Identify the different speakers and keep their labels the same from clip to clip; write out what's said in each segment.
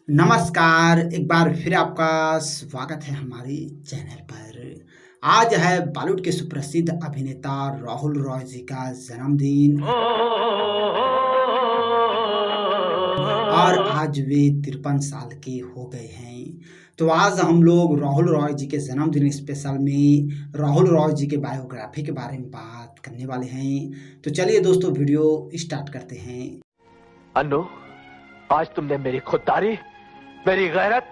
Speaker 1: नमस्कार, एक बार फिर आपका स्वागत है हमारे चैनल पर। आज है बॉलीवुड के सुप्रसिद्ध अभिनेता राहुल रॉय जी का जन्मदिन और आज वे 53 साल के हो गए हैं। तो आज हम लोग राहुल रॉय जी के जन्मदिन स्पेशल में राहुल रॉय जी के बायोग्राफी के बारे में बात करने वाले हैं। तो चलिए दोस्तों, वीडियो स्टार्ट करते हैं।
Speaker 2: अन्नू, आज तुमने मेरी खुददारी, मेरी गैरत,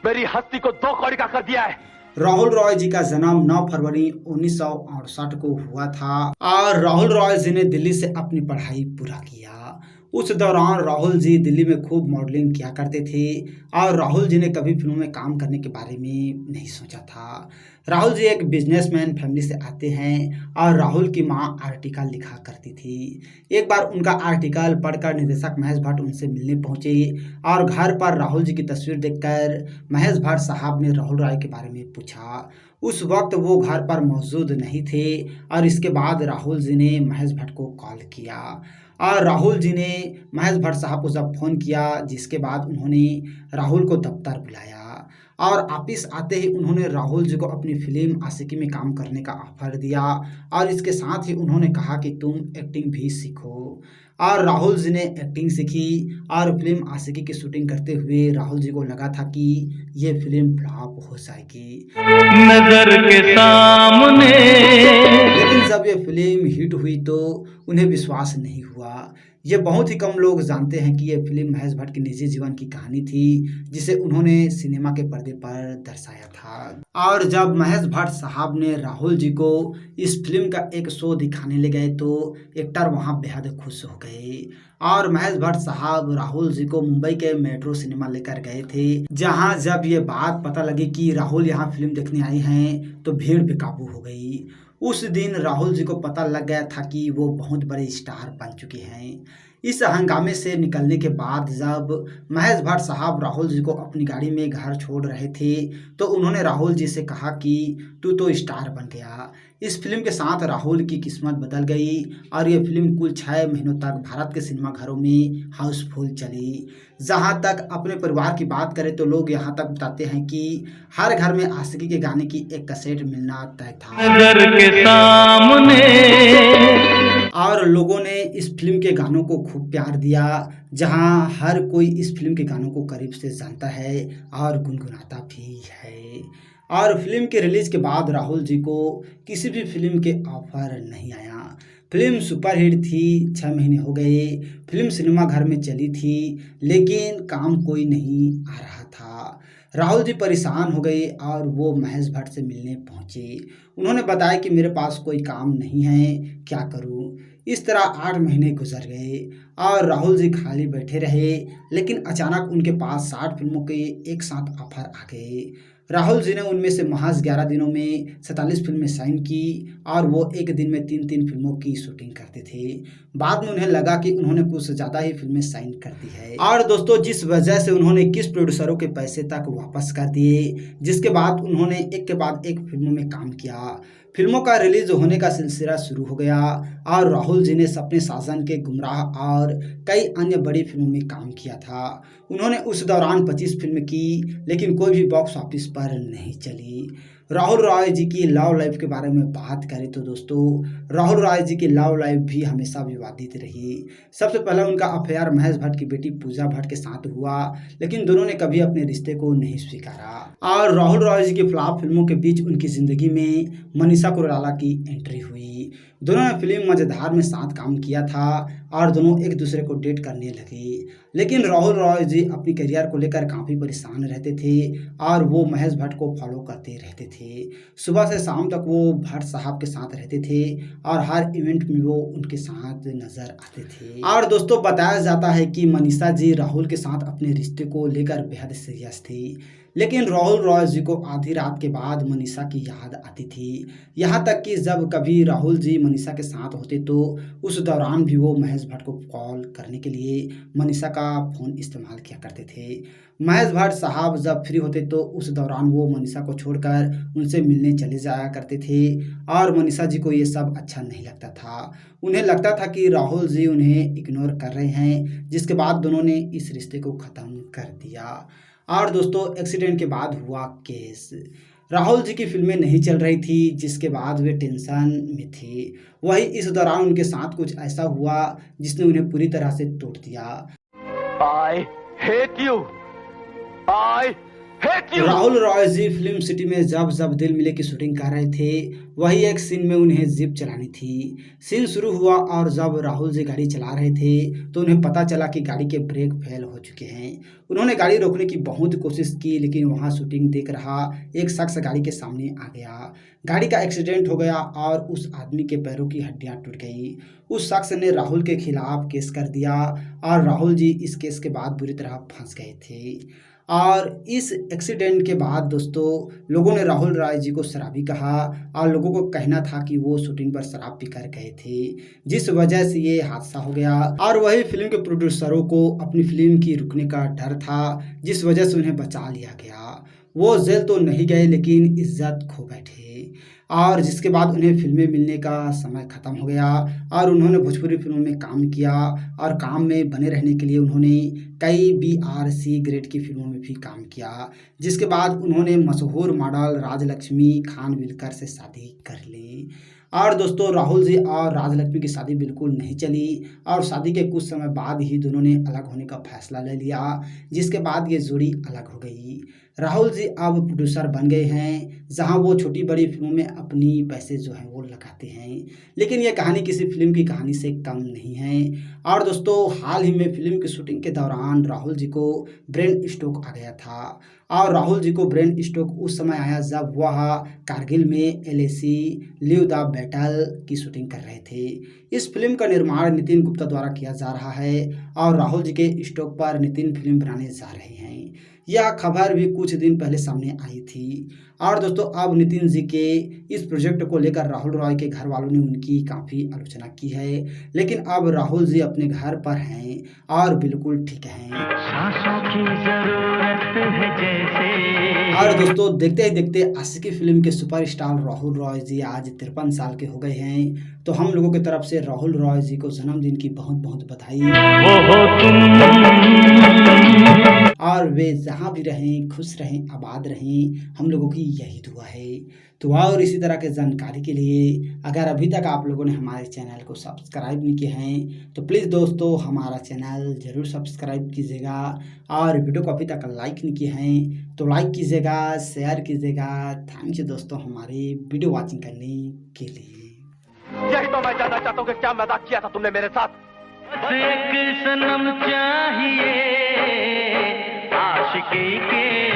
Speaker 2: मेरी हस्ती को दो कौड़ी का कर दिया है।
Speaker 1: राहुल रॉय जी का जन्म 9 फरवरी 1968 को हुआ था और राहुल रॉय जी ने दिल्ली से अपनी पढ़ाई पूरा किया। उस दौरान राहुल जी दिल्ली में खूब मॉडलिंग किया करते थे और राहुल जी ने कभी फिल्मों में काम करने के बारे में नहीं सोचा था। राहुल जी एक बिजनेसमैन फैमिली से आते हैं और राहुल की मां आर्टिकल लिखा करती थी। एक बार उनका आर्टिकल पढ़कर निर्देशक महेश भट्ट उनसे मिलने पहुंचे और घर पर राहुल जी की तस्वीर देखकर महेश भट्ट साहब ने राहुल रॉय के बारे में पूछा। उस वक्त वो घर पर मौजूद नहीं थे और इसके बाद राहुल जी ने महेश भट्ट को कॉल किया और राहुल जी ने महेश भट्ट साहब को जब फ़ोन किया, जिसके बाद उन्होंने राहुल को दफ्तर बुलाया और ऑफिस आते ही उन्होंने राहुल जी को अपनी फिल्म आशिकी में काम करने का ऑफर दिया और इसके साथ ही उन्होंने कहा कि तुम एक्टिंग भी सीखो। और राहुल जी ने एक्टिंग सीखी और फिल्म आशिकी की शूटिंग करते हुए राहुल जी को लगा था कि ये फिल्म फ्लॉप हो जाएगी
Speaker 3: नजर के सामने।
Speaker 1: लेकिन जब ये फिल्म हिट हुई तो उन्हें विश्वास नहीं हुआ। ये बहुत ही कम लोग जानते हैं कि ये फिल्म महेश भट्ट के निजी जीवन की कहानी थी, जिसे उन्होंने सिनेमा के पर्दे पर दर्शाया था। और जब महेश भट्ट साहब ने राहुल जी को इस फिल्म का एक शो दिखाने ले गए तो एक्टर वहां बेहद खुश हो गए और महेश भट्ट साहब राहुल जी को मुंबई के मेट्रो सिनेमा लेकर गए थे, जहां जब ये बात पता लगी कि राहुल यहाँ फिल्म देखने आए हैं तो भीड़ बेकाबू हो गई। उस दिन राहुल जी को पता लग गया था कि वो बहुत बड़े स्टार बन चुके हैं। इस हंगामे से निकलने के बाद जब महेश भट्ट साहब राहुल जी को अपनी गाड़ी में घर छोड़ रहे थे तो उन्होंने राहुल जी से कहा कि तू तो स्टार बन गया। इस फिल्म के साथ राहुल की किस्मत बदल गई और ये फिल्म कुल 6 महीनों तक भारत के सिनेमाघरों में हाउसफुल चली। जहां तक अपने परिवार की बात करें तो लोग यहां तक बताते हैं कि हर घर में आशिकी के गाने की एक कैसेट मिलना तय था
Speaker 3: नजर के सामने।
Speaker 1: और लोगों ने इस फिल्म के गानों को खूब प्यार दिया, जहां हर कोई इस फिल्म के गानों को करीब से जानता है और गुनगुनाता भी है। और फिल्म के रिलीज के बाद राहुल जी को किसी भी फिल्म के ऑफर नहीं आया। फिल्म सुपरहिट थी, 6 महीने हो गए, फिल्म सिनेमा घर में चली थी, लेकिन काम कोई नहीं आ रहा था। राहुल जी परेशान हो गए और वो महेश भट्ट से मिलने पहुंचे। उन्होंने बताया कि मेरे पास कोई काम नहीं है, क्या करूं। इस तरह 8 महीने गुजर गए और राहुल जी खाली बैठे रहे, लेकिन अचानक उनके पास 60 फिल्मों के एक साथ ऑफर आ गए। राहुल जी ने उनमें से महज 11 दिनों में 47 फिल्में साइन की और वो एक दिन में 3-3 फिल्मों की शूटिंग करते थे। बाद में उन्हें लगा कि उन्होंने कुछ ज़्यादा ही फिल्में साइन कर दी है और दोस्तों, जिस वजह से उन्होंने 21 प्रोड्यूसरों के पैसे तक वापस कर दिए, जिसके बाद उन्होंने एक के बाद एक फिल्मों में काम किया। फिल्मों का रिलीज होने का सिलसिला शुरू हो गया और राहुल जी ने सपने साजन के गुमराह और कई अन्य बड़ी फिल्मों में काम किया था। उन्होंने उस दौरान 25 फिल्म की, लेकिन कोई भी बॉक्स ऑफिस पर नहीं चली। राहुल रॉय जी की लव लाइफ के बारे में बात करें तो दोस्तों, राहुल रॉय जी की लव लाइफ भी हमेशा विवादित रही। सबसे पहले उनका अफेयर महेश भट्ट की बेटी पूजा भट्ट के साथ हुआ, लेकिन दोनों ने कभी अपने रिश्ते को नहीं स्वीकारा। और राहुल रॉय जी की फ्लॉप फिल्मों के बीच उनकी ज़िंदगी में मनीषा कोइराला की एंट्री हुई। दोनों ने फिल्म मज़ेदार में साथ काम किया था और दोनों एक दूसरे को डेट करने लगे, लेकिन राहुल रॉय जी अपनी करियर को लेकर काफ़ी परेशान रहते थे और वो महेश भट्ट को फॉलो करते रहते थे। सुबह से शाम तक वो भट्ट साहब के साथ रहते थे और हर इवेंट में वो उनके साथ नजर आते थे। और दोस्तों, बताया जाता है कि मनीषा जी राहुल के साथ अपने रिश्ते को लेकर बेहद सीरियस थी। लेकिन राहुल रॉय जी को आधी रात के बाद मनीषा की याद आती थी। यहाँ तक कि जब कभी राहुल जी मनीषा के साथ होते तो उस दौरान भी वो महेश भट्ट को कॉल करने के लिए मनीषा का फ़ोन इस्तेमाल किया करते थे। महेश भट्ट साहब जब फ्री होते तो उस दौरान वो मनीषा को छोड़कर उनसे मिलने चले जाया करते थे और मनीषा जी को ये सब अच्छा नहीं लगता था। उन्हें लगता था कि राहुल जी उन्हें इग्नोर कर रहे हैं, जिसके बाद दोनों ने इस रिश्ते को ख़त्म कर दिया। और दोस्तों, एक्सीडेंट के बाद हुआ केस। राहुल जी की फिल्में नहीं चल रही थी, जिसके बाद वे टेंशन में थे। वही इस दौरान उनके साथ कुछ ऐसा हुआ जिसने उन्हें पूरी तरह से तोड़ दिया।
Speaker 2: I hate you. I hate you.
Speaker 1: Rahul Roy ji film city में जब जब दिल मिले की शूटिंग कर रहे थे, वही एक सीन में उन्हें जीप चलानी थी। सीन शुरू हुआ और जब राहुल जी गाड़ी चला रहे थे तो उन्हें पता चला कि गाड़ी के ब्रेक फेल हो चुके हैं। उन्होंने गाड़ी रोकने की बहुत कोशिश की, लेकिन वहां शूटिंग देख रहा एक शख्स गाड़ी के सामने आ गया। गाड़ी का एक्सीडेंट हो गया और उस आदमी के पैरों की हड्डियां टूट गई। उस शख्स ने राहुल के खिलाफ केस कर दिया और राहुल जी इस केस के बाद बुरी तरह फंस गए थे। और इस एक्सीडेंट के बाद दोस्तों, लोगों ने राहुल रॉय जी को शराबी कहा और लोगों को कहना था कि वो शूटिंग पर शराब पीकर गए थे, जिस वजह से ये हादसा हो गया। और वही फिल्म के प्रोड्यूसरों को अपनी फिल्म की रुकने का डर था, जिस वजह से उन्हें बचा लिया गया। वो जेल तो नहीं गए, लेकिन इज्जत खो बैठे। और जिसके बाद उन्हें फिल्में मिलने का समय ख़त्म हो गया और उन्होंने भोजपुरी फिल्मों में काम किया और काम में बने रहने के लिए उन्होंने कई BRC ग्रेड की फिल्मों में भी काम किया। जिसके बाद उन्होंने मशहूर मॉडल राजलक्ष्मी खानविलकर से शादी कर ली। और दोस्तों, राहुल जी और राजलक्ष्मी की शादी बिल्कुल नहीं चली और शादी के कुछ समय बाद ही दोनों ने अलग होने का फैसला ले लिया, जिसके बाद ये जोड़ी अलग हो गई। राहुल जी अब प्रोड्यूसर बन गए हैं, जहां वो छोटी बड़ी फिल्मों में अपनी पैसे जो हैं वो लगाते हैं। लेकिन ये कहानी किसी फिल्म की कहानी से कम नहीं है। और दोस्तों, हाल ही में फिल्म की शूटिंग के दौरान राहुल जी को ब्रेन स्ट्रोक आ गया था। और राहुल जी को ब्रेन स्ट्रोक उस समय आया जब वह कारगिल में LAC लिव द बैटल की शूटिंग कर रहे थे। इस फिल्म का निर्माण नितिन गुप्ता द्वारा किया जा रहा है और राहुल जी के स्ट्रोक पर नितिन फिल्म बनाने जा रहे हैं। यह खबर भी कुछ दिन पहले सामने आई थी। और दोस्तों, अब नितिन जी के इस प्रोजेक्ट को लेकर राहुल रॉय के घर वालों ने उनकी काफ़ी आलोचना की है, लेकिन अब राहुल जी अपने घर पर हैं और बिल्कुल ठीक हैं।
Speaker 3: सांसों की जरूरत है जैसे।
Speaker 1: और दोस्तों, देखते ही देखते आशिकी फिल्म के सुपरस्टार राहुल रॉय जी आज 53 साल के हो गए हैं। तो हम लोगों की तरफ से राहुल रॉय जी को जन्मदिन की बहुत बहुत बधाई।
Speaker 3: वो हो तुम।
Speaker 1: और वे जहाँ भी रहें, खुश रहें, आबाद रहें, हम लोगों की यही दुआ है। तो और इसी तरह के जानकारी के लिए अगर अभी तक आप लोगों ने हमारे चैनल को सब्सक्राइब नहीं किए हैं तो प्लीज़ दोस्तों हमारा चैनल ज़रूर सब्सक्राइब कीजिएगा। और वीडियो को अभी तक लाइक नहीं किए हैं तो लाइक कीजिएगा, शेयर कीजिएगा। थैंक यू दोस्तों हमारी वीडियो वॉचिंग करने के लिए।
Speaker 2: यही तो मैं जानना चाहता हूँ कि क्या मजाक किया था तुमने मेरे साथ।
Speaker 3: बस एक सनम चाहिए आशिकी के